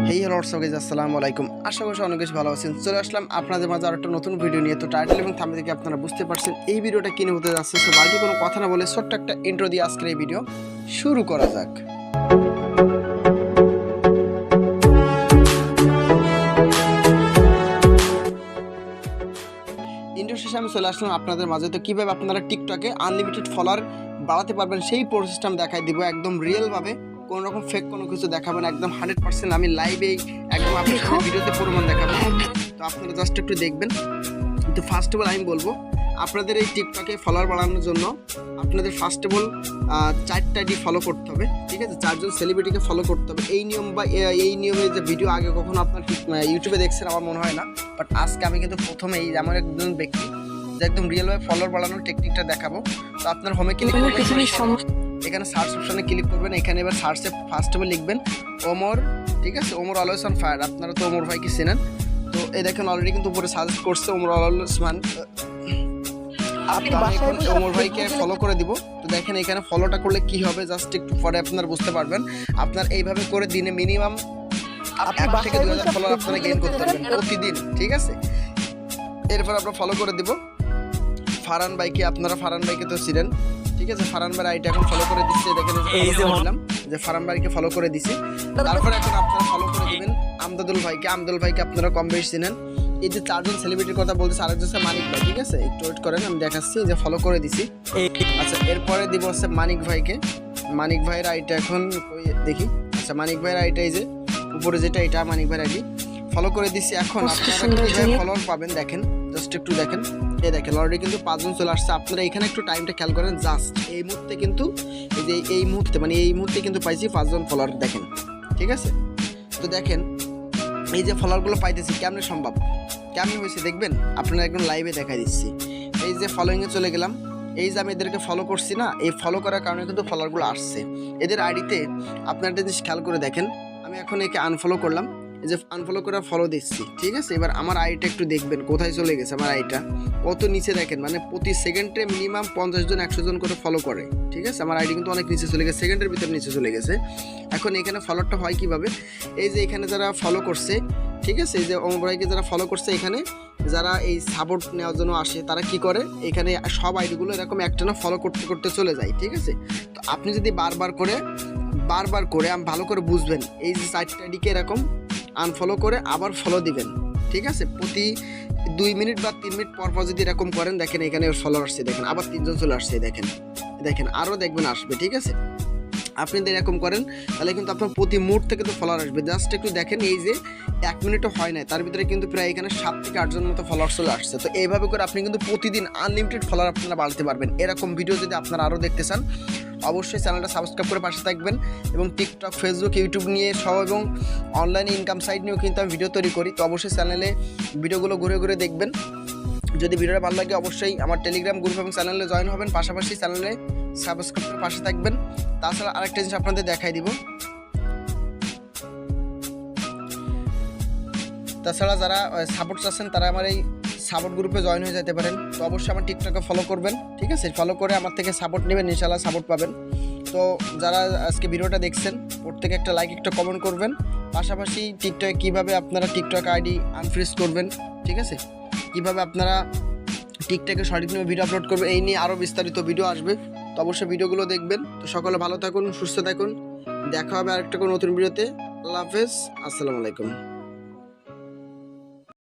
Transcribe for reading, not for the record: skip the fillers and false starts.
Hey hello WhatsApp guys, আসসালামু আলাইকুম। আশা করি অনেক বেশি ভালো আছেন। চলে আসলাম আপনাদের মাঝে আর একটা নতুন ভিডিও নিয়ে। তো টাইটেল এবং থাম্বনেল থেকে আপনারা বুঝতে পারছেন এই ভিডিওটা কিনে হতে যাচ্ছে। সো বাকি কোনো কথা না বলে ছোট্ট একটা ইন্ট্রো দিয়ে আজকের এই ভিডিও শুরু করা যাক। ইন্ট্রো শেষে আমি চলে আসলাম আপনাদের মাঝে। তো কীভাবে আপনারা টিকটকে আনলিমিটেড ফলোয়ার বাড়াতে পারবেন সেই প্রসেসটা আমি দেখাই দিব একদম রিয়েলভাবে। কোনো রকম ফেক কোনো কিছু দেখাবেন, একদম 100% আমি লাইভেই একদম আপনার ভিডিওতে প্রমাণ দেখাবো। তো আপনারা জাস্ট একটু দেখবেন। তো ফার্স্ট অফ অল আমি বলবো আপনাদের এই টিকটকে ফলোয়ার বাড়ানোর জন্য আপনাদের ফার্স্ট অফ অল 4টা আইডি ফলো করতে হবে, ঠিক আছে? 4জন সেলিব্রিটিকে ফলো করতে হবে। এই নিয়ম বা এই নিয়মের যে ভিডিও আগে কখনো আপনার ইউটিউবে দেখছেন আমার মনে হয় না, বাট আজকে আমি কিন্তু প্রথমে এই আমার একজন ব্যক্তি যে একদম রিয়েলভাবে ফলোয়ার বাড়ানোর টেকনিকটা দেখাবো। তো আপনার হোমে ক্লিক করবেন, এখানে সার্চ অপশনে ক্লিক করবেন। এখানে এবার সার্চে ফার্স্ট অফ অল লিখবেন ওমর, ঠিক আছে? Omar always on fire. আপনারা তো ওমর ভাইকে চেনেন। তো এই দেখেন অলরেডি কিন্তু উপরে সাজেস্ট করছে ওমর অলওয়েজ মান। ওমর ভাইকে ফলো করে দিব। তো দেখেন এখানে ফলোটা করলে কি হবে জাস্ট একটু পরে আপনারা বুঝতে পারবেন। আপনার এইভাবে করে দিনে মিনিমাম 1 থেকে 2000 ফলোয়ার আপনারা গেইন করতে পারবেন প্রতিদিন, ঠিক আছে? এরপর আমরা ফলো করে দিব ফারহান ভাইকে। আপনারা ফারহান ভাইকে তো ছিলেন, ঠিক আছে? ফারহান ভাইয়ের আইডি এখন ফলো করে দিচ্ছে। দেখেন যে ফারহান ভাইকে ফলো করে দিছি। তারপর এখন আপনারা ফলো করে দিবেন আমদাদুল ভাইকে। আমদাদুল ভাইকে আপনারা কম বেশি চিনেন। এই যে 4জন সেলিব্রিটির কথা বলতেছে, আরেকজন হচ্ছে মানিক ভাই, ঠিক আছে? একটু ওয়েট করেন, আমি দেখাচ্ছি যে ফলো করে দিছি। আচ্ছা, এরপরে দিব হচ্ছে মানিক ভাইকে। মানিক ভাইয়ের আইডিটা এখন দেখি। আচ্ছা, মানিক ভাইয়ের আইডিটা এই যে উপরে যেটা, এটা মানিক ভাইয়ের আইডি ফলো করে দিছি। এখন আপনারা কিভাবে ফলোয়ার পাবেন দেখেন, জাস্ট একটু দেখেন। এই দেখেন অলরেডি কিন্তু 5 জন চলে আসছে। আপনারা এখানে একটু টাইমটা খেয়াল করেন। জাস্ট এই মুহূর্তে কিন্তু এই মুহূর্তে কিন্তু পাইছি 5 জন ফলোয়ার, দেখেন, ঠিক আছে? তো দেখেন এই যে ফলোয়ারগুলো পাইতেছি কেমনে সম্ভব, কেমনে হয়েছে দেখবেন। আপনারা একদম লাইভে দেখাই দিচ্ছি। এই যে ফলোইংয়ে চলে গেলাম, এই যে আমি এদেরকে ফলো করছি না, এই ফলো করার কারণে কিন্তু ফলোয়ারগুলো আসছে এদের আইডিতে। আপনারা একটা জিনিস খেয়াল করে দেখেন। আমি এখন একে আনফলো করলাম, এই যে আনফলো করে ফলো দিচ্ছি, ঠিক আছে? এবার আমার আইডিটা একটু দেখবেন কোথায় চলে গেছে। আমার আইডিটা কত নিচে দেখেন, মানে প্রতি সেকেন্ডে মিনিমাম 50 জন 100 জন করে ফলো করে, ঠিক আছে? আমার আইডি কিন্তু অনেক নিচে চলে গেছে, সেকেন্ডের ভিতরে নিচে চলে গেছে। এখন এখানে ফলোটা হয় কিভাবে? এই যে এখানে যারা ফলো করছে, ঠিক আছে? এই যে ওমর ভাইকে যারা ফলো করছে, এখানে যারা এই সাপোর্ট নেওয়ার জন্য আসে তারা কি করে, এখানে সব আইডিগুলো এরকম একটানা ফলো করতে করতে চলে যায়, ঠিক আছে? তো আপনি যদি বারবার করে আমি ভালো করে বুঝবেন, এই যে 4টা আইডিকে এরকম আনফলো করে আবার ফলো দিবেন, ঠিক আছে? প্রতি 2 মিনিট বা 3 মিনিট পর পর যদি এরকম করেন, দেখেন এখানে ফলো আসছে, দেখেন আবার 3 জন চলে আসছে, দেখেন আরও দেখবেন আসবে, ঠিক আছে? আপনি যদি এরকম করেন তাহলে কিন্তু আপনার প্রতি মুহূর্তে কিন্তু ফলোয়ার আসবে। জাস্ট একটু দেখেন, এই যে 1 মিনিটও হয় না তার ভিতরে কিন্তু প্রায় এখানে 7 থেকে 8 জনের মতো ফলোয়ার চলে আসছে। তো এইভাবে করে আপনি কিন্তু প্রতিদিন আনলিমিটেড ফলোয়ার আপনারা বাড়াতে পারবেন। এরকম ভিডিও যদি আপনারা আরও দেখতে চান অবশ্যই চ্যানেলটা সাবস্ক্রাইব করে পাশে থাকবেন। এবং টিকটক, ফেসবুক, ইউটিউব নিয়ে সব এবং অনলাইনে ইনকাম সাইট নিয়েও কিন্তু আমি ভিডিও তৈরি করি। তো অবশ্যই চ্যানেলে ভিডিওগুলো ঘুরে ঘুরে দেখবেন। যদি ভিডিওটা ভালো লাগে অবশ্যই আমার টেলিগ্রাম গ্রুপ এবং চ্যানেলে জয়েন হবেন, পাশাপাশি চ্যানেলে সাবস্ক্রাইব করে পাশে থাকবেন। তাছাড়া আরেকটা জিনিস আপনাদের দেখাই দিব। তাছাড়া যারা সাপোর্ট চাচ্ছেন তারা আমার এই সাপোর্ট গ্রুপে জয়েন হয়ে যেতে পারেন। তো অবশ্যই আমার টিকটকে ফলো করবেন, ঠিক আছে? ফলো করে আমার থেকে সাপোর্ট নেবেন, ইনশাআল্লাহ সাপোর্ট পাবেন। তো যারা আজকে ভিডিওটা দেখছেন প্রত্যেকে একটা লাইক, একটা কমেন্ট করবেন। পাশাপাশি টিকটকে কীভাবে আপনারা টিকটক আইডি আনফ্রিজ করবেন, ঠিক আছে? কীভাবে আপনারা টিকটকে সঠিক নিয়ে ভিডিও আপলোড করবেন, এই নিয়ে আরও বিস্তারিত ভিডিও আসবে। তো অবশ্যই ভিডিওগুলো দেখবেন। তো সকলে ভালো থাকুন, সুস্থ থাকুন। দেখা হবে আরেকটা কোনো নতুন ভিডিওতে। আল্লাহ হাফেজ, আসসালামু আলাইকুম।